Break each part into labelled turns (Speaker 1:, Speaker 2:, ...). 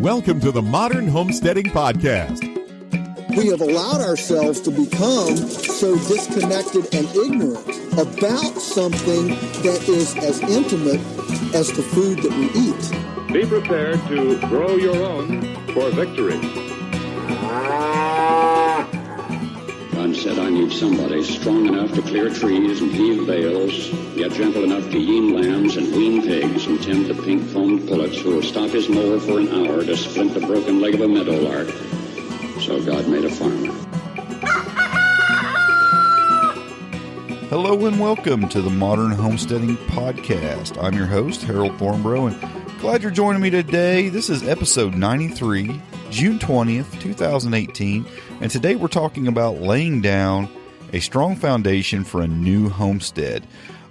Speaker 1: Welcome to the Modern Homesteading Podcast.
Speaker 2: We have allowed ourselves to become so disconnected and ignorant about something that is as intimate as the food that we eat.
Speaker 3: Be prepared to grow your own for victory.
Speaker 4: God said, I need somebody strong enough to clear trees and heave bales, yet gentle enough to yean lambs and wean pigs and tend the pink-foamed pullets who will stop his mower for an hour to splint the broken leg of a meadowlark. So God made a farmer.
Speaker 5: Hello and welcome to the Modern Homesteading Podcast. I'm your host, Harold Thornborough, and glad you're joining me today. This is episode 93, June 20th, 2018, and today we're talking about laying down a strong foundation for a new homestead.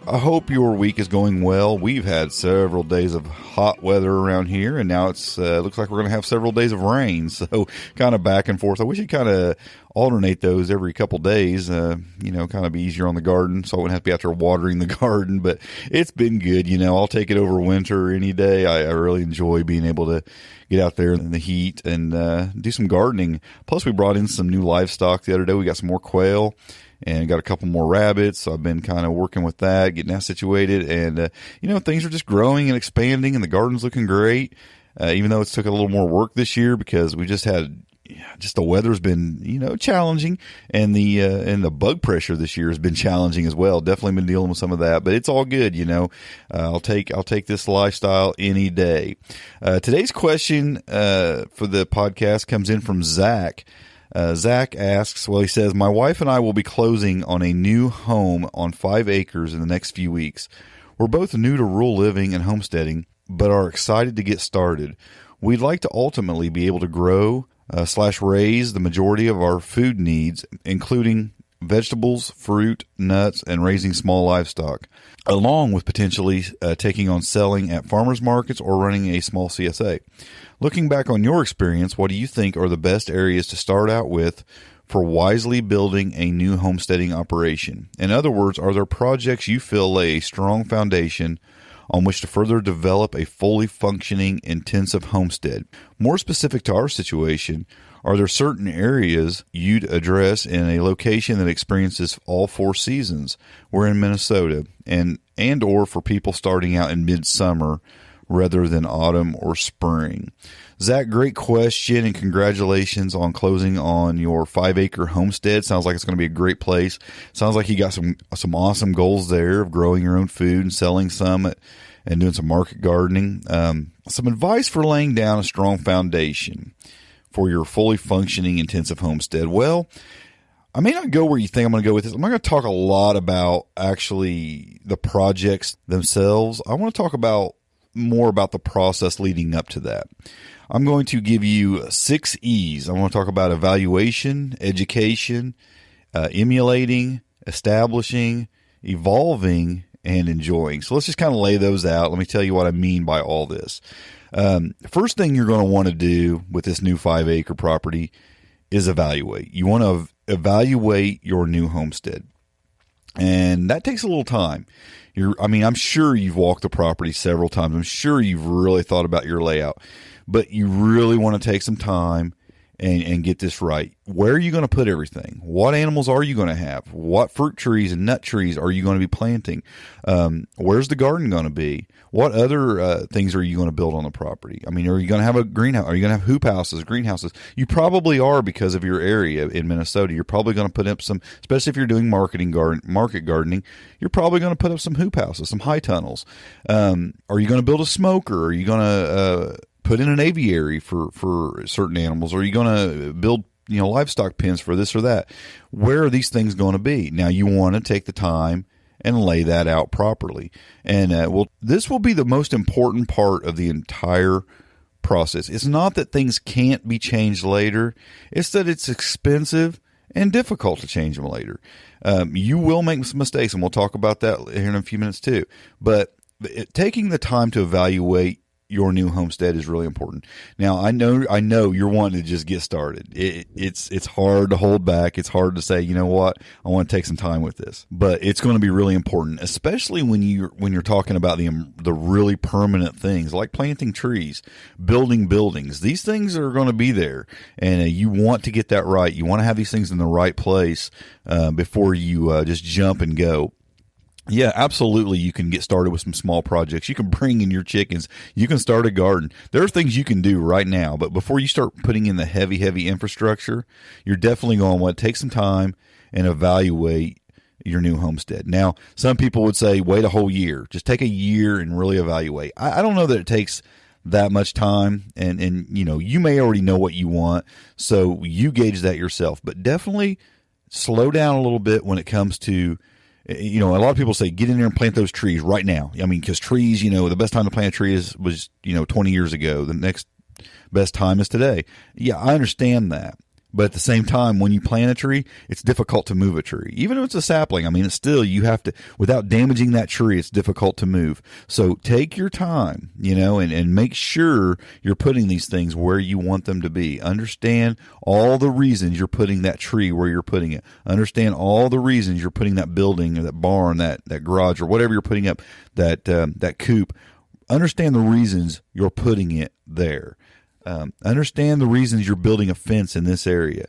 Speaker 5: I hope your week is going well. We've had several days of hot weather around here, and now it's looks like we're going to have several days of rain, so kind of back and forth. I wish you'd kind of alternate those every couple days, kind of be easier on the garden, so I wouldn't have to be out there watering the garden, but it's been good. I'll take it over winter any day. I really enjoy being able to get out there in the heat and do some gardening. Plus, we brought in some new livestock the other day. We got some more quail and got a couple more rabbits. So I've been kind of working with that, getting that situated. And, things are just growing and expanding, and the garden's looking great, even though it's took a little more work this year because we just had the weather's been, challenging, and the bug pressure this year has been challenging as well. Definitely been dealing with some of that, but it's all good. I'll take this lifestyle any day. Today's question for the podcast comes in from Zach. Zach asks, he says, my wife and I will be closing on a new home on 5 acres in the next few weeks. We're both new to rural living and homesteading, but are excited to get started. We'd like to ultimately be able to grow / raise the majority of our food needs, including vegetables, fruit, nuts, and raising small livestock, along with potentially taking on selling at farmers markets or running a small CSA. Looking back on your experience, what do you think are the best areas to start out with for wisely building a new homesteading operation? In other words, are there projects you feel lay a strong foundation on which to further develop a fully functioning, intensive homestead? More specific to our situation, are there certain areas you'd address in a location that experiences all 4 seasons? We're in Minnesota, and or for people starting out in midsummer rather than autumn or spring. Zach, great question, and congratulations on closing on your 5-acre homestead. Sounds like it's going to be a great place. Sounds like you got some awesome goals there of growing your own food and selling some and doing some market gardening. Some advice for laying down a strong foundation for your fully functioning intensive homestead. Well, I may not go where you think I'm going to go with this. I'm not going to talk a lot about actually the projects themselves. I want to talk more about the process leading up to that. I'm going to give you 6 E's. I want to talk about evaluation, education, emulating, establishing, evolving, and enjoying. So let's just kind of lay those out. Let me tell you what I mean by all this. First thing you're going to want to do with this new 5-acre property is evaluate. You want to evaluate your new homestead. And that takes a little time. I'm sure you've walked the property several times. I'm sure you've really thought about your layout, but you really want to take some time and get this right. Where are you going to put everything? What animals are you going to have? What fruit trees and nut trees are you going to be planting? Where's the garden going to be? What other things are you going to build on the property? Are you going to have a greenhouse? Are you going to have hoop houses, greenhouses? You probably are because of your area in Minnesota. You're probably going to put up some, especially if you're doing market gardening, you're probably going to put up some hoop houses, some high tunnels. Are you going to build a smoker? Are you going to put in an aviary for certain animals? Or are you going to build livestock pens for this or that? Where are these things going to be? Now, you want to take the time and lay that out properly. And this will be the most important part of the entire process. It's not that things can't be changed later. It's that it's expensive and difficult to change them later. You will make some mistakes, and we'll talk about that here in a few minutes too. But taking the time to evaluate your new homestead is really important. Now, I know you're wanting to just get started. It's hard to hold back. It's hard to say, you know what, I want to take some time with this. But it's going to be really important, especially when you're talking about the really permanent things like planting trees, building buildings. These things are going to be there, and you want to get that right. You want to have these things in the right place before you just jump and go. Yeah, absolutely. You can get started with some small projects. You can bring in your chickens. You can start a garden. There are things you can do right now, but before you start putting in the heavy infrastructure, you're definitely going to want to take some time and evaluate your new homestead. Now, some people would say, wait a whole year. Just take a year and really evaluate. I don't know that it takes that much time, and you may already know what you want, so you gauge that yourself. But definitely slow down a little bit when it comes to, a lot of people say, get in there and plant those trees right now. I mean, because trees, the best time to plant a tree was 20 years ago. The next best time is today. Yeah, I understand that. But at the same time, when you plant a tree, it's difficult to move a tree. Even if it's a sapling, I mean, it's still, you have to, without damaging that tree, it's difficult to move. So take your time, and make sure you're putting these things where you want them to be. Understand all the reasons you're putting that tree where you're putting it. Understand all the reasons you're putting that building or that barn, that garage, or whatever you're putting up, that coop. Understand the reasons you're putting it there. Understand the reasons you're building a fence in this area.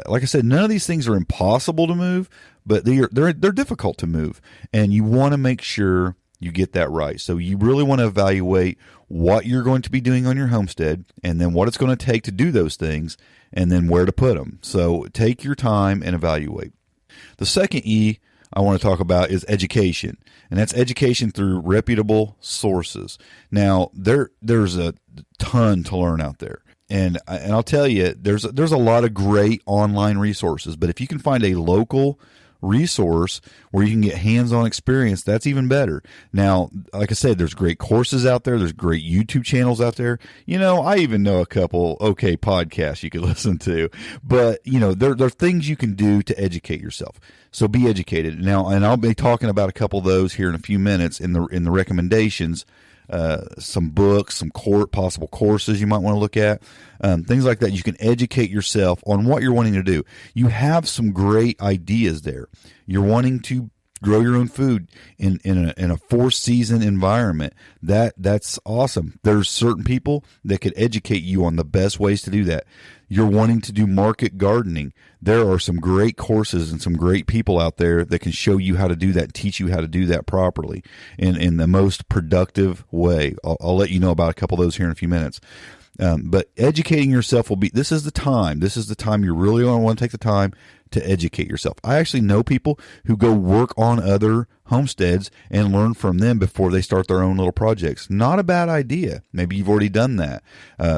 Speaker 5: Like I said, none of these things are impossible to move, but they're difficult to move, and you want to make sure you get that right. So you really want to evaluate what you're going to be doing on your homestead, and then what it's going to take to do those things, and then where to put them. So take your time and evaluate. The second E I want to talk about is education, and that's education through reputable sources. Now, there's a ton to learn out there, and I'll tell you, there's a lot of great online resources, but if you can find a local resource where you can get hands-on experience, that's even better. Now, like I said, there's great courses out there. There's great YouTube channels out there. I even know a couple okay podcasts you could listen to, but there are things you can do to educate yourself. So be educated. Now, and I'll be talking about a couple of those here in a few minutes in the recommendations. Some books, some possible courses you might want to look at, things like that. You can educate yourself on what you're wanting to do. You have some great ideas there. You're wanting to grow your own food in a 4-season environment. That's awesome. There's certain people that could educate you on the best ways to do that. You're wanting to do market gardening. There are some great courses and some great people out there that can show you how to do that, teach you how to do that properly in the most productive way. I'll let you know about a couple of those here in a few minutes. But educating yourself this is the time you really want to take the time to educate yourself. I actually know people who go work on other homesteads and learn from them before they start their own little projects. Not a bad idea. Maybe you've already done that.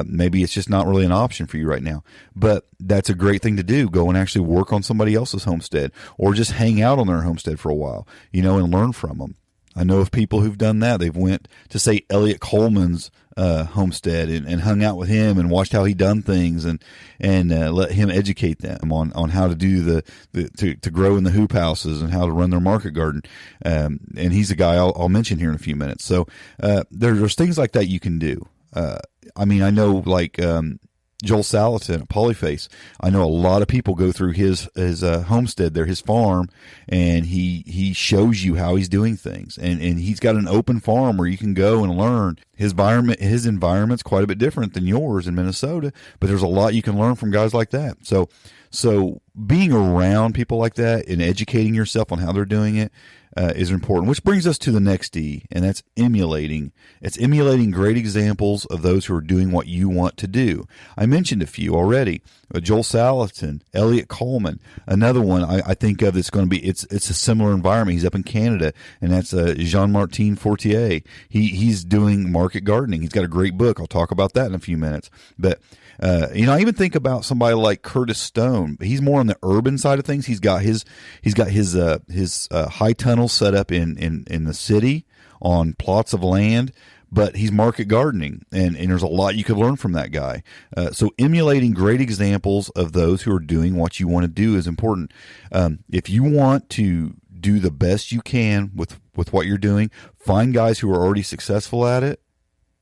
Speaker 5: Maybe it's just not really an option for you right now, but that's a great thing to do. Go and actually work on somebody else's homestead, or just hang out on their homestead for a while, and learn from them. I know of people who've done that. They've went to, say, Elliot Coleman's homestead and hung out with him and watched how he done things and let him educate them on how to do to grow in the hoop houses and how to run their market garden. And he's a guy I'll mention here in a few minutes. So there's things like that you can do. I know like Joel Salatin at Polyface. I know a lot of people go through his homestead there, his farm, and he shows you how he's doing things. And he's got an open farm where you can go and learn. His environment's quite a bit different than yours in Minnesota, but there's a lot you can learn from guys like that. So being around people like that and educating yourself on how they're doing it is important, which brings us to the next D, and that's emulating. It's emulating great examples of those who are doing what you want to do. I mentioned a few already. Joel Salatin, Elliot Coleman. Another one I think of that's going to be, it's a similar environment. He's up in Canada, and that's Jean-Martin Fortier. He's doing market gardening. He's got a great book. I'll talk about that in a few minutes. But I even think about somebody like Curtis Stone. He's more on the urban side of things. He's got his high tunnels set up in the city on plots of land, but he's market gardening, and there's a lot you could learn from that guy. So emulating great examples of those who are doing what you want to do is important. If you want to do the best you can with what you're doing, find guys who are already successful at it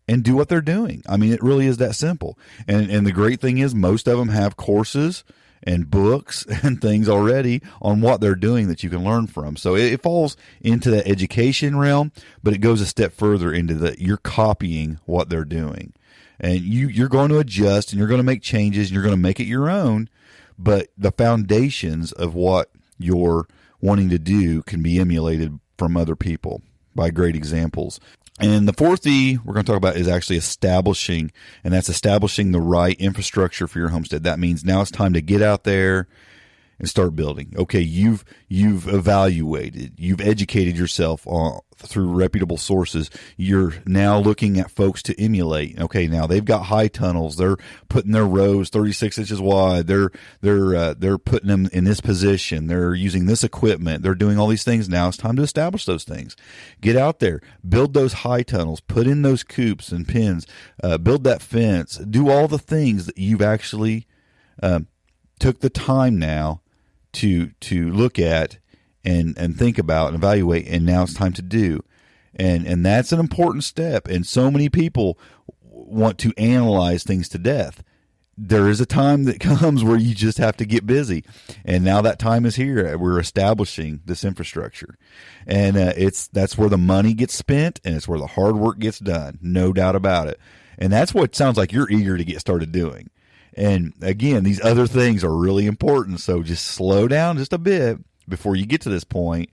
Speaker 5: and do what they're doing. I mean, it really is that simple. And the great thing is most of them have courses and books and things already on what they're doing that you can learn from. So it falls into that education realm, but it goes a step further into that you're copying what they're doing. And you're going to adjust and you're going to make changes and you're going to make it your own, but the foundations of what you're wanting to do can be emulated from other people by great examples. And the fourth E we're going to talk about is actually establishing, and that's establishing the right infrastructure for your homestead. That means now it's time to get out there and start building. Okay, you've evaluated, you've educated yourself through reputable sources. You're now looking at folks to emulate. Okay, now they've got high tunnels. They're putting their rows 36 inches wide. They're putting them in this position. They're using this equipment. They're doing all these things. Now it's time to establish those things. Get out there, build those high tunnels, put in those coops and pens, build that fence, do all the things that you've actually took the time now to look at and think about and evaluate, and now it's time to do. And that's an important step. And so many people want to analyze things to death. There is a time that comes where you just have to get busy. And now that time is here. We're establishing this infrastructure. And that's where the money gets spent, and it's where the hard work gets done. No doubt about it. And that's what sounds like you're eager to get started doing. And again, these other things are really important. So just slow down just a bit before you get to this point.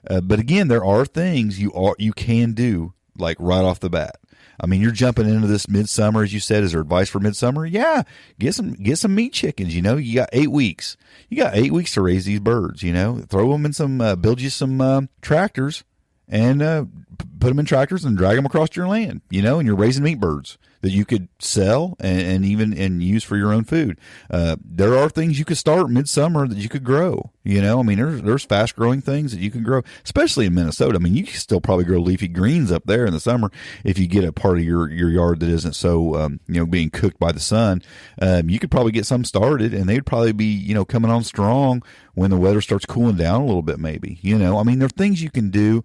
Speaker 5: But again, there are things you can do, like right off the bat. I mean, you're jumping into this midsummer, as you said. Is there advice for midsummer? Yeah, get some meat chickens. You got 8 weeks. You got 8 weeks to raise these birds. Throw them in some, build you some tractors, and put them in tractors and drag them across your land. And you're raising meat birds that you could sell and even use for your own food. There are things you could start midsummer that you could grow. I mean, there's fast growing things that you can grow, especially in Minnesota. I mean, you can still probably grow leafy greens up there in the summer if you get a part of your yard that isn't so being cooked by the sun. You could probably get some started, and they'd probably be coming on strong when the weather starts cooling down a little bit. Maybe I mean, there are things you can do.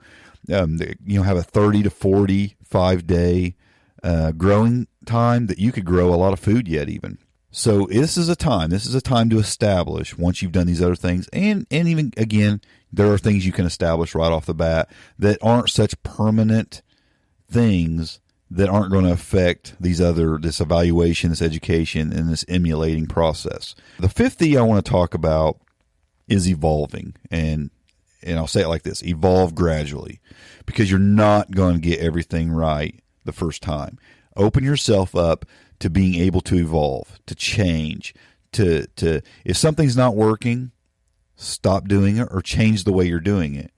Speaker 5: Have a 30 to 45 day growing time that you could grow a lot of food yet even. So this is a time to establish once you've done these other things. And even again, there are things you can establish right off the bat that aren't such permanent things that aren't going to affect this evaluation, this education, and this emulating process. The fifth thing I want to talk about is evolving. And I'll say it like this: evolve gradually, because you're not going to get everything right the first time. Open yourself up to being able to evolve, to change, to if something's not working, stop doing it or change the way you're doing it.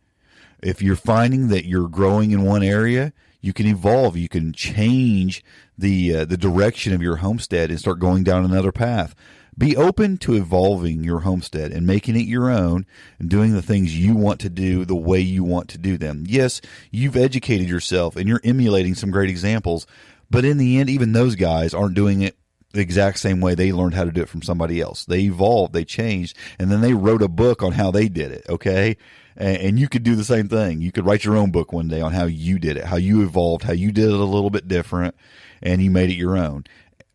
Speaker 5: If you're finding that you're growing in one area, you can evolve. You can change the direction of your homestead and start going down another path. Be open to evolving your homestead and making it your own and doing the things you want to do the way you want to do them. Yes, you've educated yourself and you're emulating some great examples, but in the end, even those guys aren't doing it the exact same way they learned how to do it from somebody else. They evolved, they changed, and then they wrote a book on how they did it, okay? And you could do the same thing. You could write your own book one day on how you did it, how you evolved, how you did it a little bit different, and you made it your own.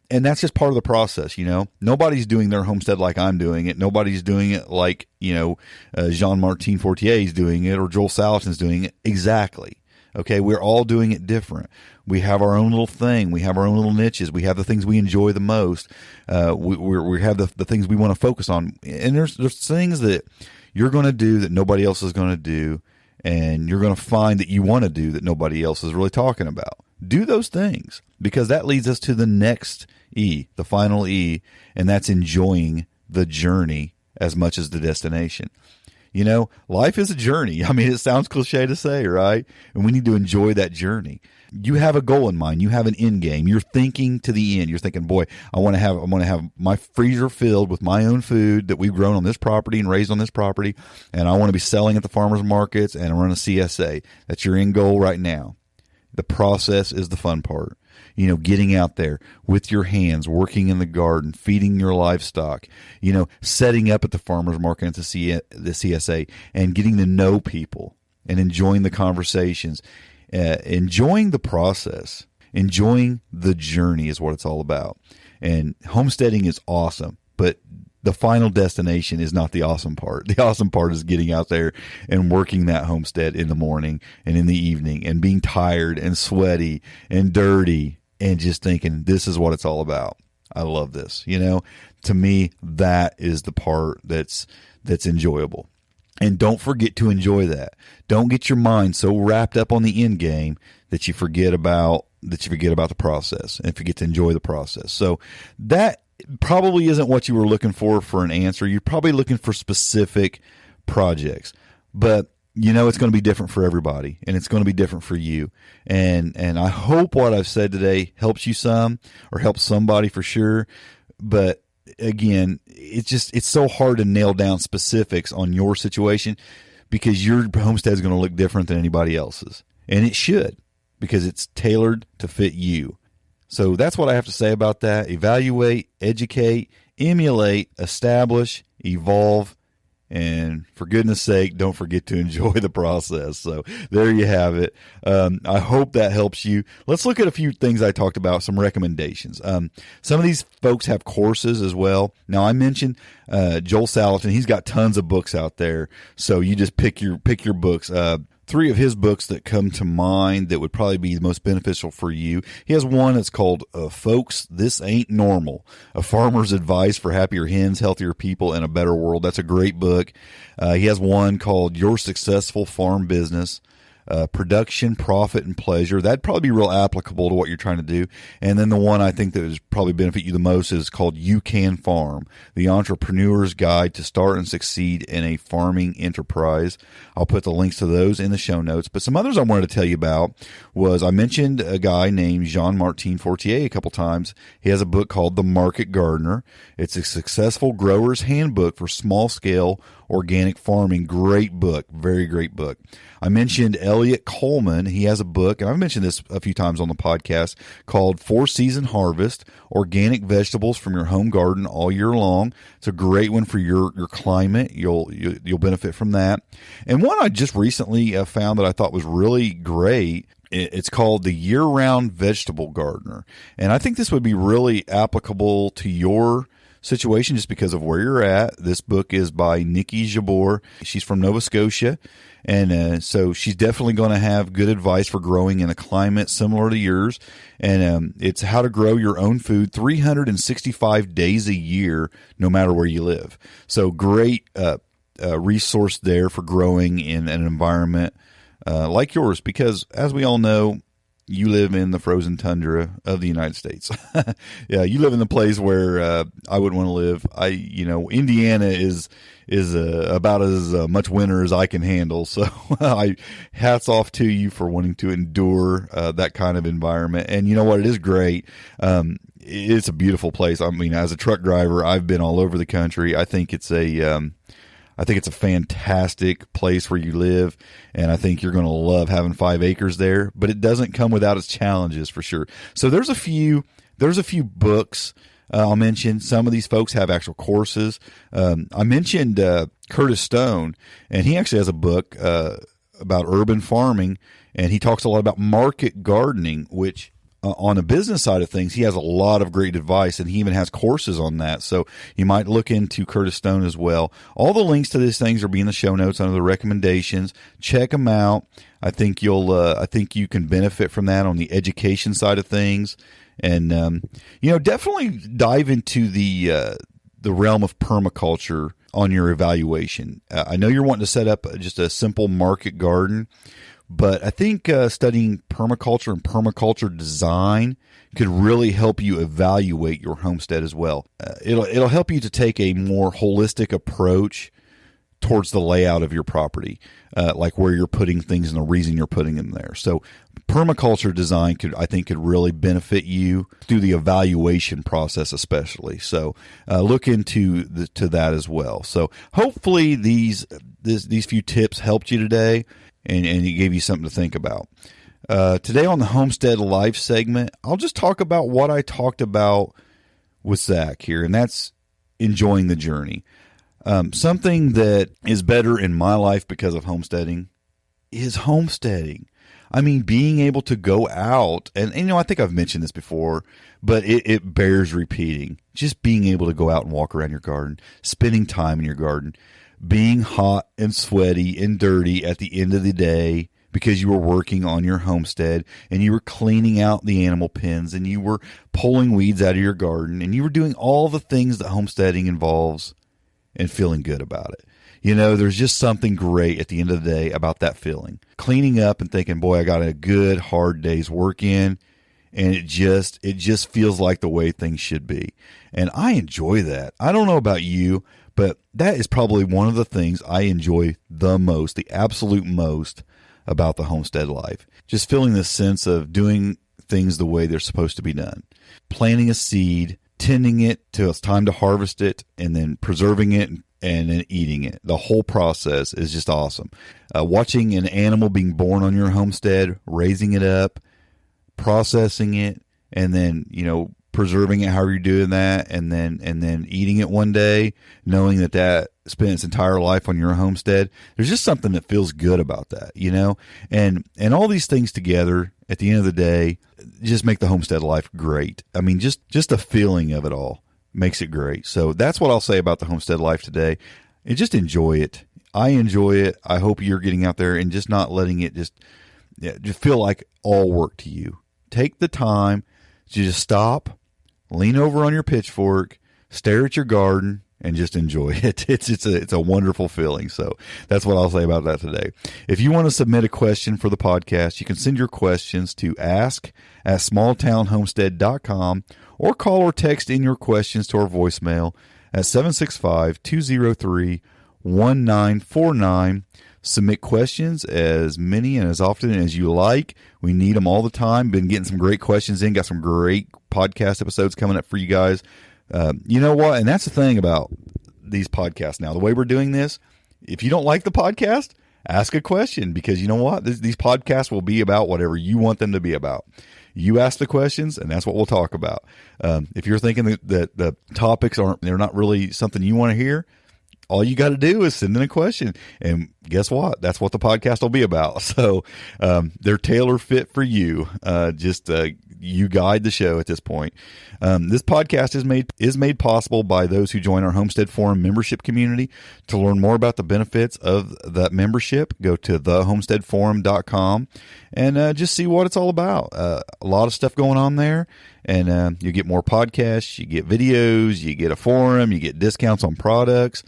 Speaker 5: And that's just part of the process, Nobody's doing their homestead like I'm doing it. Nobody's doing it like, Jean-Martin Fortier's doing it or Joel Salatin's doing it. Exactly. Okay, we're all doing it different. We have our own little thing. We have our own little niches. We have the things we enjoy the most. We have the things we want to focus on. And there's things that you're going to do that nobody else is going to do, and you're going to find that you want to do that nobody else is really talking about. Do those things, because that leads us to the next E, the final E, and that's enjoying the journey as much as the destination. Life is a journey. I mean, it sounds cliche to say, right? And we need to enjoy that journey. You have a goal in mind. You have an end game. You're thinking to the end. You're thinking, boy, I want to have my freezer filled with my own food that we've grown on this property and raised on this property, and I want to be selling at the farmers markets and run a CSA. That's your end goal right now. The process is the fun part. Getting out there with your hands, working in the garden, feeding your livestock, setting up at the farmer's market to see the CSA and getting to know people and enjoying the conversations, enjoying the process. Enjoying the journey is what it's all about. And homesteading is awesome, but the final destination is not the awesome part. The awesome part is getting out there and working that homestead in the morning and in the evening and being tired and sweaty and dirty and just thinking, this is what it's all about. I love this. To me, that is the part that's enjoyable. And don't forget to enjoy that. Don't get your mind so wrapped up on the end game that you forget about the process and forget to enjoy the process. So that probably isn't what you were looking for an answer. You're probably looking for specific projects, but it's going to be different for everybody, and it's going to be different for you. And I hope what I've said today helps you some, or helps somebody for sure. But again, it's so hard to nail down specifics on your situation, because your homestead is going to look different than anybody else's, and it should, because it's tailored to fit you. So that's what I have to say about that. Evaluate, educate, emulate, establish, evolve, and for goodness sake, don't forget to enjoy the process. So there you have it. I hope that helps you. Let's look at a few things I talked about, some recommendations. Some of these folks have courses as well. Now, I mentioned Joel Salatin. He's got tons of books out there, so you just pick your books. Three of his books that come to mind that would probably be the most beneficial for you. He has one that's called Folks, This Ain't Normal, A Farmer's Advice for Happier Hens, Healthier People, and a Better World. That's a great book. He has one called Your Successful Farm Business, Production, Profit, and Pleasure. That'd probably be real applicable to what you're trying to do. And then the one I think that would probably benefit you the most is called You Can Farm, The Entrepreneur's Guide to Start and Succeed in a Farming Enterprise. I'll put the links to those in the show notes. But some others I wanted to tell you about was, I mentioned a guy named Jean-Martin Fortier a couple times. He has a book called The Market Gardener. It's a successful grower's handbook for small-scale organic farming. Great book. Very great book. I mentioned Elliot Coleman. He has a book, and I've mentioned this a few times on the podcast, called 4-Season Harvest, Organic Vegetables from Your Home Garden All Year Long. It's a great one for your climate. You'll benefit from that. And one I just recently found that I thought was really great, it's called The Year-Round Vegetable Gardener. And I think this would be really applicable to your situation just because of where you're at. This book is by Nikki Jabor. She's from Nova Scotia, and so she's definitely going to have good advice for growing in a climate similar to yours. And it's how to grow your own food 365 days a year, no matter where you live. So great resource there for growing in an environment like yours, because as we all know, you live in the frozen tundra of the United States. Yeah, you live in the place where I wouldn't want to live. Indiana is about as much winter as I can handle. So hats off to you for wanting to endure that kind of environment. And you know what? It is great. It's a beautiful place. I mean, as a truck driver, I've been all over the country. I think it's a fantastic place where you live, and I think you're going to love having 5 acres there, but it doesn't come without its challenges for sure. So there's a few books I'll mention. Some of these folks have actual courses. I mentioned Curtis Stone, and he actually has a book about urban farming, and he talks a lot about market gardening, which on the business side of things, he has a lot of great advice, and he even has courses on that. So you might look into Curtis Stone as well. All the links to these things will be in the show notes under the recommendations. Check them out. I think you can benefit from that on the education side of things, and definitely dive into the realm of permaculture on your evaluation. I know you're wanting to set up just a simple market garden, but I think studying permaculture and permaculture design could really help you evaluate your homestead as well. It'll help you to take a more holistic approach towards the layout of your property, like where you're putting things and the reason you're putting them there. So permaculture design could really benefit you through the evaluation process, especially. So look into that as well. So hopefully these few tips helped you today, and it gave you something to think about. Today on the Homestead Life segment, I'll just talk about what I talked about with Zach here, and that's enjoying the journey. Something that is better in my life because of homesteading is homesteading. I mean, being able to go out, and I think I've mentioned this before, but it bears repeating. Just being able to go out and walk around your garden, spending time in your garden, being hot and sweaty and dirty at the end of the day because you were working on your homestead and you were cleaning out the animal pens and you were pulling weeds out of your garden and you were doing all the things that homesteading involves and feeling good about it. There's just something great at the end of the day about that feeling. Cleaning up and thinking, boy, I got a good, hard day's work in, and it just feels like the way things should be. And I enjoy that. I don't know about you, but that is probably one of the things I enjoy the most, the absolute most about the homestead life. Just feeling this sense of doing things the way they're supposed to be done. Planting a seed, tending it till it's time to harvest it, and then preserving it and then eating it. The whole process is just awesome. Watching an animal being born on your homestead, raising it up, processing it, and then, preserving it, however you're doing that, and then eating it one day, knowing that spent its entire life on your homestead. There's just something that feels good about that, and all these things together at the end of the day just make the homestead life great. I mean, just the feeling of it all makes it great. So that's what I'll say about the homestead life today. And just enjoy it. I enjoy it. I hope you're getting out there and just not letting it just feel like all work to you. Take the time to just stop, lean over on your pitchfork, stare at your garden, and just enjoy it. It's a wonderful feeling. So that's what I'll say about that today. If you want to submit a question for the podcast, you can send your questions to ask@smalltownhomestead.com or call or text in your questions to our voicemail at 765-203-1949. Submit questions as many and as often as you like. We need them all the time. Been getting some great questions in. Got some great podcast episodes coming up for you guys. You know what? And that's the thing about these podcasts now. The way we're doing this, if you don't like the podcast, ask a question, because you know what? These podcasts will be about whatever you want them to be about. You ask the questions, and that's what we'll talk about. If you're thinking that the topics they're not really something you want to hear, all you got to do is send in a question, and guess what? That's what the podcast will be about. So they're tailor fit for you. You guide the show at this point. This podcast is made possible by those who join our Homestead Forum membership community. To learn more about the benefits of that membership, go to thehomesteadforum.com and just see what it's all about. A lot of stuff going on there, and you get more podcasts, you get videos, you get a forum, you get discounts on products.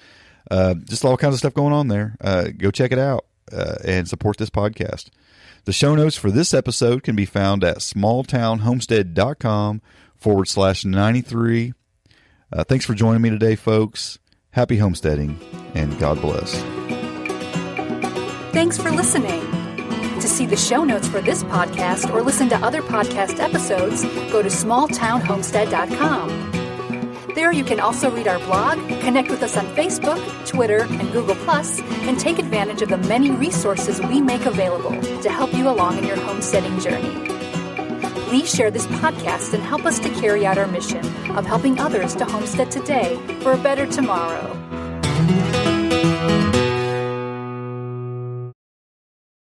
Speaker 5: Just all kinds of stuff going on there. Go check it out and support this podcast. The show notes for this episode can be found at smalltownhomestead.com/93. Thanks for joining me today, folks. Happy homesteading, and God bless.
Speaker 6: Thanks for listening. To see the show notes for this podcast or listen to other podcast episodes, go to smalltownhomestead.com. There you can also read our blog, connect with us on Facebook, Twitter, and Google+, and take advantage of the many resources we make available to help you along in your homesteading journey. Please share this podcast and help us to carry out our mission of helping others to homestead today for a better tomorrow.